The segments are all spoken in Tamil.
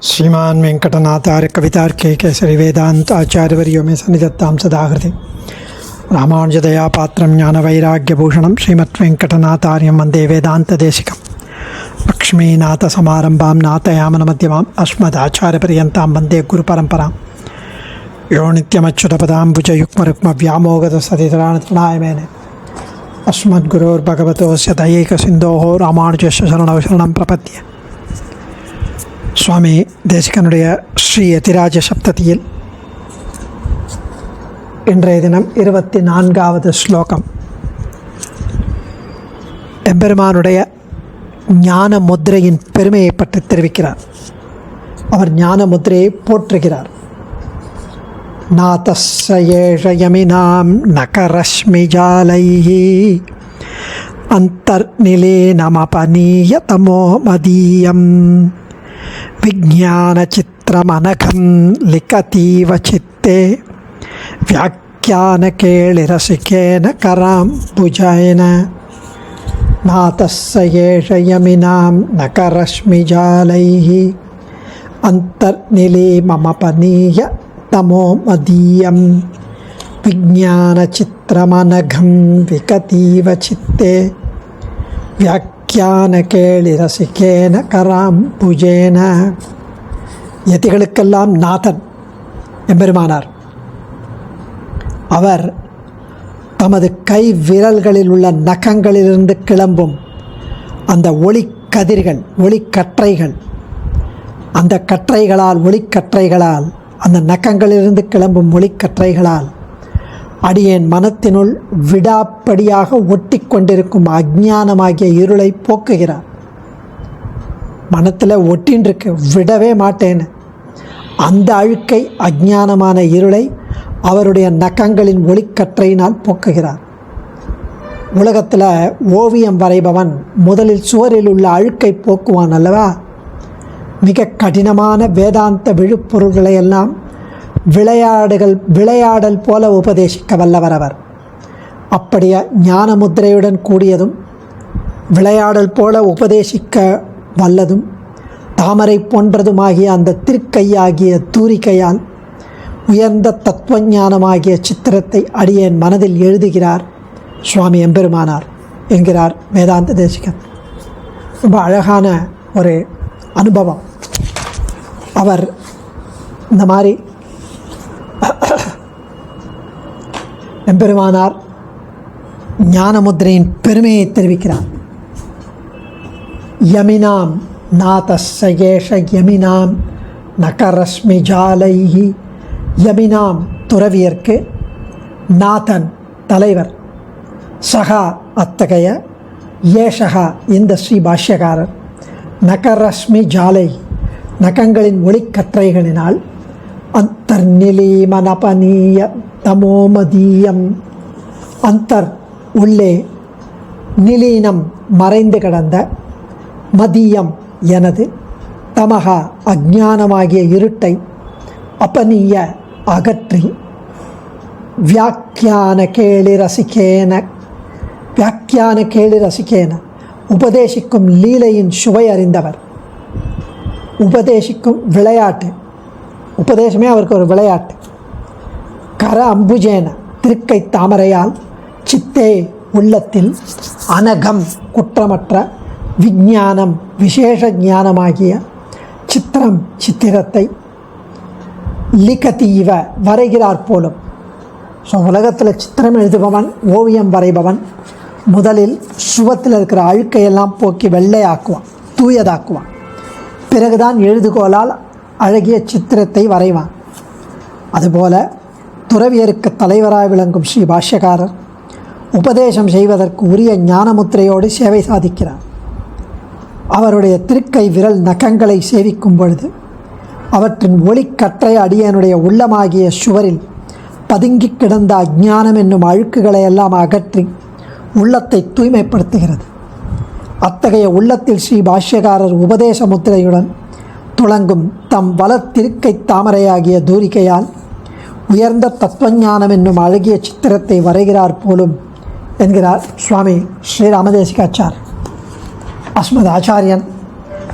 श्रीमान वेंकटनाथार्य कवितार्के केसरी वेदांत आचार्यवर्यो में सन्निधत्तां सदाहृदि रामानुजदया पात्रं ज्ञानवैराग्यभूषणं श्रीमद्वेंकटनाथार्यं वन्दे वेदान्तदेशिकं लक्ष्मीनाथसमारम्भां नाथयामनमध्यमाम् अस्मदाचार्यपर्यन्तां वन्दे गुरुपरम्परां यो नित्यमच्युतपदाम्बुजयुग्मरुक्मव्यामोगतसतितराणतृणाय मेने अस्मद्गुरोर्भगवतोऽस्य दयैकसिन्धोः रामानुजस्य शरणौ शरणं प्रपद्ये. சுவாமி தேசிகனுடைய ஸ்ரீ யதிராஜ சப்ததியில் இன்றைய தினம் 24வது ஸ்லோகம். எம்பெருமானுடைய ஞான முத்திரையின் பெருமையை பற்றி தெரிவிக்கிறார். அவர் ஞான முத்திரையை போற்றுகிறார். நாதஸ்ஸயேஷ யமினாம் நகரஸ்மி ஜாலைஹி அந்தர்நிலேனமபனீய தமோ மதீயம் विज्ञानचित्रमनघं लिखतीव चित्ते व्याख्यानकेलिरसिकेन कराम्बुजेन नाथस्य एष यमिनां नकरश्मिजालैः अन्तर्निलीममपनीय तमो मदीयं विज्ञानचित्रमनघं लिखतीव चित्ते வியாக்கியானகேளிரசிகேன கராம்புஜேன. யதிகளுக்கெல்லாம் நாதன் எம்பெருமானார். அவர் தமது கை விரல்களில் உள்ள நகங்களிலிருந்து கிளம்பும் அந்த ஒளிக்கதிர்கள், ஒளிக்கற்றைகள், அந்த கற்றைகளால், ஒளிக்கற்றைகளால், அந்த நகங்களிலிருந்து கிளம்பும் ஒளிக்கற்றைகளால் அடியேன் மனத்தினுள் விடாப்படியாக ஒட்டி கொண்டிருக்கும் அஜ்ஞானமாகிய இருளை போக்குகிறார். மனத்தில் ஒட்டின்றிருக்கு, விடவே மாட்டேன்னு. அந்த அழுக்கை, அஜ்ஞானமான இருளை அவருடைய நகங்களின் ஒளிக்கற்றையினால் போக்குகிறார். உலகத்தில் ஓவியம் வரைபவன் முதலில் சுவரில் உள்ள அழுக்கை போக்குவான் அல்லவா? மிக கடினமான வேதாந்த விழுப்பொருள்களை எல்லாம் விளையாடல் போல உபதேசிக்க வல்லவர் அவர். அப்படியே ஞான முத்திரையுடன் கூடியதும் விளையாடல் போல உபதேசிக்க வல்லதும் தாமரை போன்றதுமாகிய அந்த திருக்கையாகிய தூரிகையால் உயர்ந்த தத்துவஞானமாகிய சித்திரத்தை அடியேன் மனதில் எழுதுகிறார் சுவாமி எம்பெருமானார் என்கிறார் வேதாந்த தேசிகன். ரொம்ப அழகான ஒரு அனுபவம். அவர் இந்த மாதிரி எம்பெருமானார் ஞானமுத்திரையின் பெருமையை தெரிவிக்கிறார். யமினாம் நாதஸ்ஸயேஷ யமினாம் நகரஸ்மி ஜாலைஹி. யமினாம் துறவியர்க்கு, நாதன் தலைவர், சகா அத்தகைய, ஏஷகா இந்த ஸ்ரீ பாஷ்யகாரர், நகரஸ்மி ஜாலை நகங்களின் ஒளிக்கற்றைகளினால், அந்தர்நிலீமனபனீய தமோமதீயம் அந்தர் உள்ளே, நிலீனம் மறைந்து கிடந்த, மதியம் எனது, தமகா அஜ்ஞானமாகிய இருட்டை, அபனீய அகற்றி, வியாக்கியான கேளி ரசிக்கேன உபதேசிக்கும் லீலையின் சுவை அறிந்தவர். உபதேசிக்கும் விளையாட்டு, உபதேசமே அவருக்கு ஒரு விளையாட்டு. கர அம்புஜேன திருக்கை தாமரையால், சித்தே உள்ளத்தில், அனகம் குற்றமற்ற, விஞ்ஞானம் விசேஷ ஞானமாகிய, சித்திரம் சித்திரத்தை, லிகதீவ வரைகிறார் போலும். ஸோ உலகத்தில் சித்திரம் எழுதுபவன், ஓவியம் வரைபவன் முதலில் சுவத்தில் இருக்கிற அழுக்கையெல்லாம் போக்கி வெள்ளையாக்குவான், தூயதாக்குவான். பிறகுதான் எழுதுகோலால் அழகிய சித்திரத்தை வரைவான். அதுபோல துறவியருக்கு தலைவராய் விளங்கும் ஸ்ரீ பாஷ்யகாரர் உபதேசம் செய்வதற்கு உரிய ஞானமுத்திரையோடு சேவை சாதிக்கிறார். அவருடைய திருக்கை விரல் நகங்களை சேவிக்கும் பொழுது அவற்றின் ஒளிக்கற்றை அடியனுடைய உள்ளமாகிய சுவரில் பதுங்கி கிடந்த அஜ்ஞானம் என்னும் அழுக்குகளை எல்லாம் அகற்றி உள்ளத்தை தூய்மைப்படுத்துகிறது. அத்தகைய உள்ளத்தில் ஸ்ரீ பாஷ்யகாரர் உபதேச முத்திரையுடன் துளங்கும் தம் வலத்திருக்கை தாமரையாகிய தூரிகையால் உயர்ந்த தத்துவஞானம் என்னும் அழகிய சித்திரத்தை வரைகிறார் போலும் என்கிறார் சுவாமி ஸ்ரீராமதேசிகாச்சார். அஸ்மத் ஆச்சாரியன்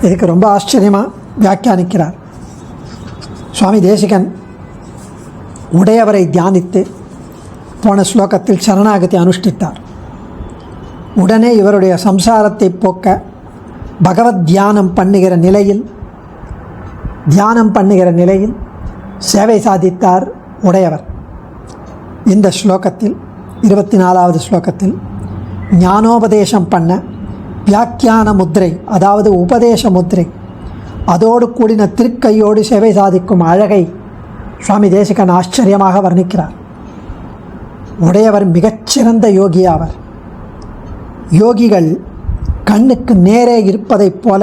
இதுக்கு ரொம்ப ஆச்சரியமாக வியாக்கியானிக்கிறார். சுவாமி தேசிகன் உடையவரை தியானித்து போன ஸ்லோகத்தில் சரணாகதி அனுஷ்டித்தார். உடனே இவருடைய சம்சாரத்தை போக்க பகவத் தியானம் பண்ணுகிற நிலையில் சேவை சாதித்தார் உடையவர். இந்த ஸ்லோகத்தில் 24வது ஸ்லோகத்தில் ஞானோபதேசம் பண்ண வியாக்கியான முத்திரை, அதாவது உபதேச முத்திரை, அதோடு கூடின திருக்கையோடு சேவை சாதிக்கும் அழகை சுவாமி தேசிகன் ஆச்சரியமாக வர்ணிக்கிறார். உடையவர் மிகச்சிறந்த யோகி ஆவர். யோகிகள் கண்ணுக்கு நேரே இருப்பதைப் போல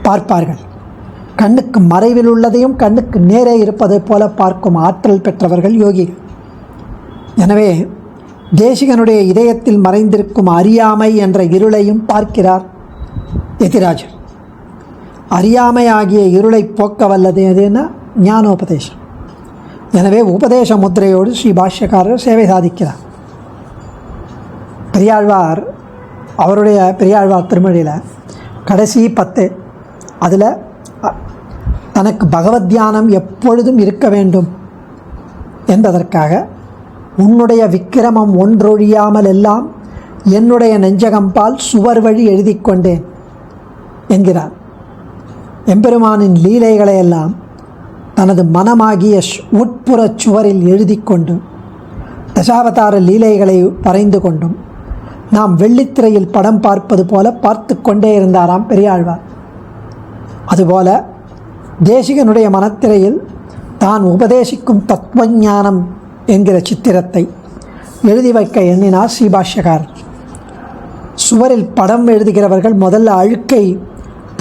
பார்ப்பார்கள். கண்ணுக்கு மறைவில் உள்ளதையும் கண்ணுக்கு நேரே இருப்பதைப் போல பார்க்கும் ஆற்றல் பெற்றவர்கள் யோகிகள். எனவே தேசிகனுடைய இதயத்தில் மறைந்திருக்கும் அறியாமை என்ற இருளையும் பார்க்கிறார் எதிராஜர். அறியாமை ஆகிய இருளை போக்க வல்லது எதுன்னா ஞானோபதேசம். எனவே உபதேச முத்திரையோடு ஸ்ரீ பாஷ்யக்காரர் சேவை சாதிக்கிறார். பெரியாழ்வார் திருமொழியில் கடைசி 10 அதில் தனக்கு பகவத் தியானம் எப்பொழுதும் இருக்க வேண்டும் என்பதற்காக உன்னுடைய விக்கிரமம் ஒன்றொழியாமல் எல்லாம் என்னுடைய நெஞ்சகம்பால் சுவர் வழி எழுதி கொண்டேன் என்கிறார். எம்பெருமானின் லீலைகளையெல்லாம் தனது மனமாகிய உட்புறச் சுவரில் எழுதி கொண்டு தசாவதார லீலைகளை வரைந்து கொண்டும் நாம் வெள்ளித்திரையில் படம் பார்ப்பது போல பார்த்து கொண்டே இருந்தாராம் பெரியாழ்வார். அதுபோல தேசிகனுடைய மனத்திரையில் தான் உபதேசிக்கும் தத்துவஞானம் என்கிற சித்திரத்தை எழுதி வைக்க எண்ணினார் ஸ்ரீபாஷ்யகார். சுவரில் படம் எழுதுகிறவர்கள் முதல்ல அழுக்கை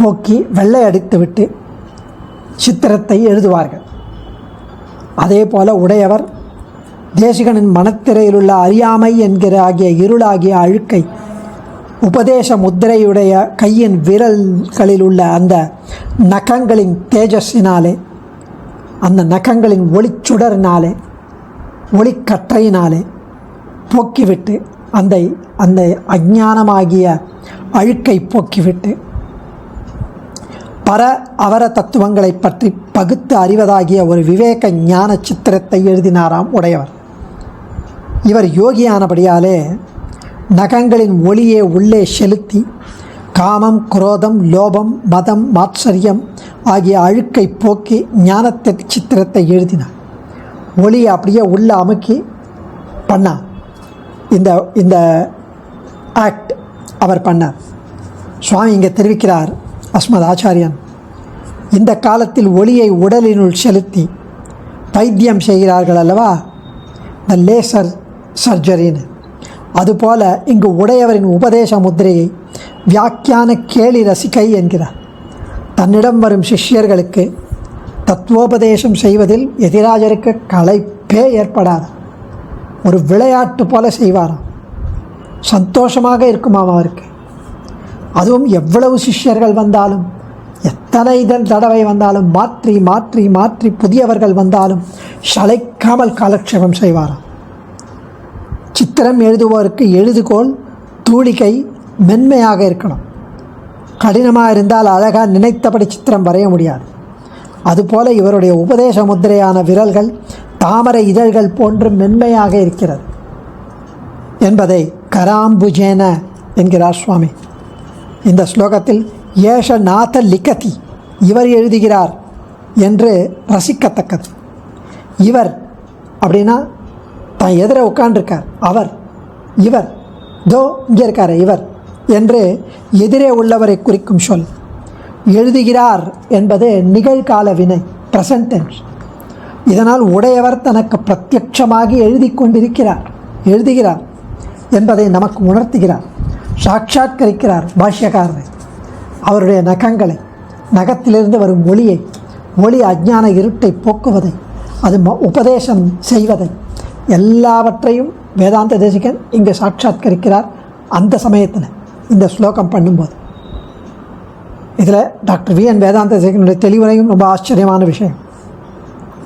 போக்கி வெள்ளை அடித்துவிட்டு சித்திரத்தை எழுதுவார்கள். அதே போல உடையவர் தேசிகனின் மனத்திரையிலுள்ள அறியாமை என்கிற இருளாகிய அழுக்கை உபதேச முத்திரையுடைய கையின் விரல்களில் உள்ள அந்த நகங்களின் தேஜஸினாலே, அந்த நகங்களின் ஒளிச்சுடரினாலே, ஒளிக்கற்றையினாலே போக்கிவிட்டு அந்த அஞ்ஞானமாகிய அழுக்கை போக்கிவிட்டு அவர தத்துவங்களை பற்றி பகுத்து அறிவதாகிய ஒரு விவேக ஞான சித்திரத்தை எழுதினாராம் உடையவர். இவர் யோகியானபடியாலே நகங்களின் ஒளியே உள்ளே செலுத்தி காமம், குரோதம், லோபம், மதம், மாத்சரியம் ஆகிய அழுக்கை போக்கி ஞானத்தை சித்திரத்தை எழுதினார். ஒளியை அப்படியே உள்ள அமுக்கி பண்ணார். இந்த ஆக்ட் அவர் பண்ணார். சுவாமி இங்கே தெரிவிக்கிறார் அஸ்மத் ஆச்சாரியன், இந்த காலத்தில் ஒளியை உடலினுள் செலுத்தி வைத்தியம் செய்கிறார்கள் அல்லவா, இந்த லேசர் சர்ஜரின்னு. அதுபோல இங்கு உடையவரின் உபதேச முத்திரையை வியாக்கியான கேலி ரசிகை என்கிறார். தன்னிடம் வரும் சிஷ்யர்களுக்கு தத்துவோபதேசம் செய்வதில் எதிராஜருக்கு களைப்பே ஏற்படாது. ஒரு விளையாட்டு போல செய்வாராம். சந்தோஷமாக இருக்குமாம் அவருக்கு. அதுவும் எவ்வளவு சிஷ்யர்கள் வந்தாலும், எத்தனை தடவை வந்தாலும், மாற்றி மாற்றி மாற்றி புதியவர்கள் வந்தாலும் சளைக்காமல் காலக்ஷேபம் செய்வாராம். சித்திரம் எழுதுவோருக்கு எழுதுகோள் தூளிகை மென்மையாக இருக்கணும். கடினமாக இருந்தால் அழகாக நினைத்தபடி சித்திரம் வரைய முடியாது. அதுபோல இவருடைய உபதேச முத்திரையான விரல்கள் தாமரை இதழ்கள் போன்று மென்மையாக இருக்கிறது என்பதை கராம்புஜேன என்கிறார் சுவாமி. இந்த ஸ்லோகத்தில் ஏஷ நாத லிகதி, இவர் எழுதுகிறார் என்று ரசிக்கத்தக்கது. இவர் அப்படின்னா தான் எதிர உட்காண்டிருக்கார் அவர், இவர் தோ இங்கே இருக்கார் இவர் என்று எதிரே உள்ளவரை குறிக்கும் சொல். எழுதுகிறார் என்பது நிகழ்கால வினை, ப்ரெசன்ட் டென்ஸ். இதனால் உடையவர் தனக்கு பிரத்யட்சமாகி எழுதுகிறார் என்பதை நமக்கு உணர்த்துகிறார், சாட்சாத்கரிக்கிறார் பாஷ்யக்காரரை. அவருடைய நகங்களை, நகத்திலிருந்து வரும் ஒளி அஞ்ஞான இருட்டை போக்குவதை, அது உபதேசம் செய்வதை, எல்லாவற்றையும் வேதாந்த தேசிகன் இங்கே சாட்சாத்கரிக்கிறார். அந்த சமயத்தில் இந்த ஸ்லோகம் பண்ணும்போது இதில் டாக்டர் வி.என். வேதாந்த தேசிகனுடைய தெளிவுரையும் ரொம்ப ஆச்சரியமான விஷயம்.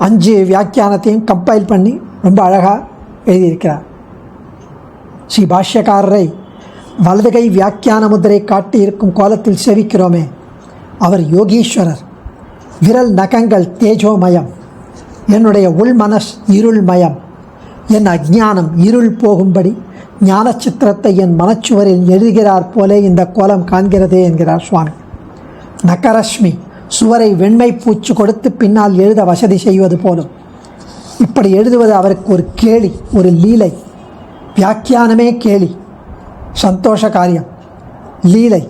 5 வியாக்கியானத்தையும் கம்பைல் பண்ணி ரொம்ப அழகாக எழுதியிருக்கிறார். ஸ்ரீ பாஷ்யக்காரரை வலதுகை வியாக்கியான முத்திரை காட்டி இருக்கும் கோலத்தில் சேவிக்கிறோமே, அவர் யோகீஸ்வரர். விரல் நகங்கள் தேஜோமயம், என்னுடைய உள்மனஸ் இருள்மயம். என் அஜ்ஞானம் இருள் போகும்படி ஞான சித்திரத்தை என் மனச்சுவரில் எழுதுகிறார் போலே இந்த கோலம் காண்கிறதே என்கிறார் சுவாமி. நகரஷ்மி சுவரை வெண்மை பூச்சு கொடுத்து பின்னால் எழுத வசதி செய்வது போலும். இப்படி எழுதுவது அவருக்கு ஒரு கேலி, ஒரு லீலை. வியாக்கியானமே கேலி, சந்தோஷ காரியம். லீலை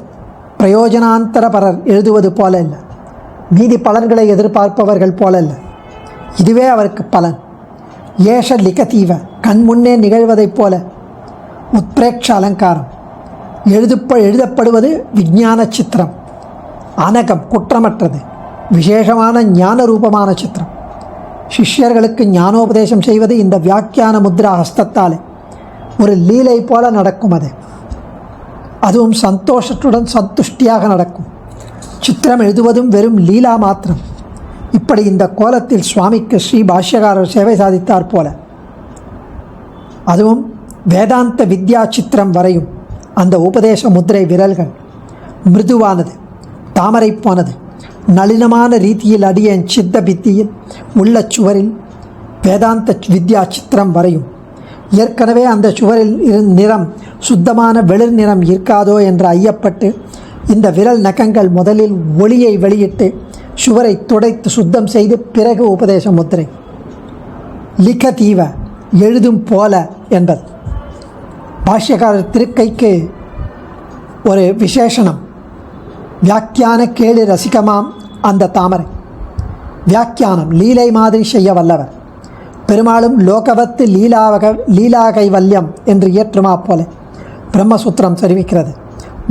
பிரயோஜனாந்தரபரர் எழுதுவது போல இல்லை, மீதி பலன்களை எதிர்பார்ப்பவர்கள் போல இல்லை. இதுவே அவருக்கு பலன். ஏஷ லிகதீவ, கண் முன்னே நிகழ்வதைப் போல. உத்பிரேக்ஷ அலங்காரம், எழுதப்படுவது விஞ்ஞான சித்திரம். அனகம், குற்றமற்றது, விசேஷமான ஞான ரூபமான சித்திரம். சிஷ்யர்களுக்கு ஞானோபதேசம் செய்வது இந்த வியாக்கியான முத்ரா ஹஸ்தத்தாலே ஒரு லீலை போல நடக்கும். அதுவும் சந்தோஷத்துடன் சந்துஷ்டியாக நடக்கும். சித்திரம் எழுதுவதும் வெறும் லீலா மாத்திரம். இப்படி இந்த கோலத்தில் சுவாமிக்கு ஸ்ரீ பாஷ்யகாரர் சேவை சாதித்தார் போல. அதுவும் வேதாந்த வித்யா சித்திரம் வரையும் அந்த உபதேச முத்திரை விரல்கள் மிருதுவானது, தாமரை போனது. நளினமான ரீதியில் அடியேன் சித்த பித்தியில் உள்ள சுவரில் வேதாந்த வித்யா சித்திரம் வரையும். ஏற்கனவே அந்த சுவரில் நிறம் சுத்தமான வெளிர் நிறம் இருக்காதோ என்று ஐயப்பட்டு இந்த விரல் நகங்கள் முதலில் ஒளியை வெளியிட்டு சுவரை துடைத்து சுத்தம் செய்து பிறகு உபதேச முத்திரை. லிகதீவ, எழுதும் போல என்பது பாஷ்யக்காரர் திருக்கைக்கு ஒரு விசேஷனம். வியாக்கியான கேளு ரசிகமாம் அந்த தாமரை. வியாக்கியானம் லீலை மாதிரி செய்ய வல்லவர். பெருமாளும் லோகவத்து லீலா கைவல்யம் என்று இயற்றுமா போல பிரம்மசூத்திரம் தெரிவிக்கிறது.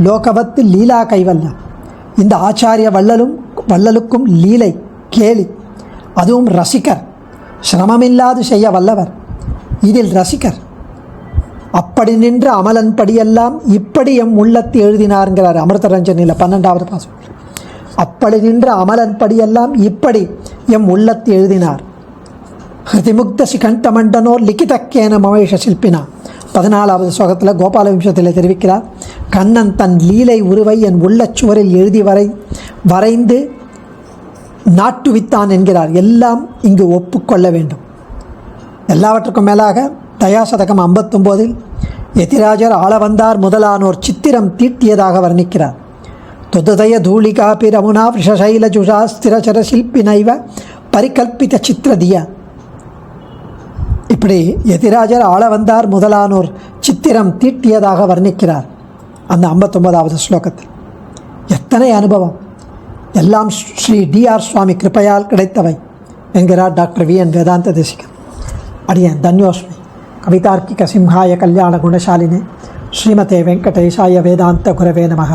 லோகவத்து லீலா கைவல்யம். இந்த ஆச்சாரிய வள்ளலுக்கும் லீலை, கேலி. அதுவும் ரசிகர், சிரமமில்லாது செய்ய வல்லவர். இதில் ரசிகர். அப்படி நின்று அமலன் படியெல்லாம் இப்படி எம் உள்ளத்து எழுதினார்கிறார் அமிர்தரஞ்சனில் 12வது பாசம். அப்படி நின்ற அமலன் படியெல்லாம் இப்படி எம் உள்ளத்து எழுதினார். ஹிருதிமுக்த சிகண்டமண்டனோர் லிகிதக்கேன மமேஷ சிற்பினா 14வது ஸ்லோகத்தில் கோபால விம்சத்தில் தெரிவிக்கிறார். கண்ணன் தன் லீலை உருவை என் உள்ளச்சுவரில் எழுதி வரைந்து நாட்டுவித்தான் என்கிறார். எல்லாம் இங்கு ஒப்புக்கொள்ள வேண்டும். எல்லாவற்றுக்கும் மேலாக தயாசதகம் 59 யதிராஜர் ஆளவந்தார் முதலானோர் சித்திரம் தீட்டியதாக வர்ணிக்கிறார். தொதுதய தூளிகாபி ரமுனா விஷசைல ஜுஷா ஸ்திரச்சர சில்பினைவ பரிகல்பித சித்திரதிய. இப்படி யதிராஜர் ஆளவந்தார் முதலானோர் சித்திரம் தீட்டியதாக வர்ணிக்கிறார் அந்த 59வது ஸ்லோகத்தில். எத்தனை அனுபவம்! எல்லாம் ஸ்ரீ டி.ஆர். சுவாமி கிருப்பையால் கிடைத்தவை என்கிறார் டாக்டர் வி.என். வேதாந்த தேசிகன். அடியேன் தன்யோஸ்மி. கவிதார்க்கிக சிம்ஹாய கல்யாண குணசாலினே ஸ்ரீமதே வெங்கடேசாய வேதாந்த குரவே நமः.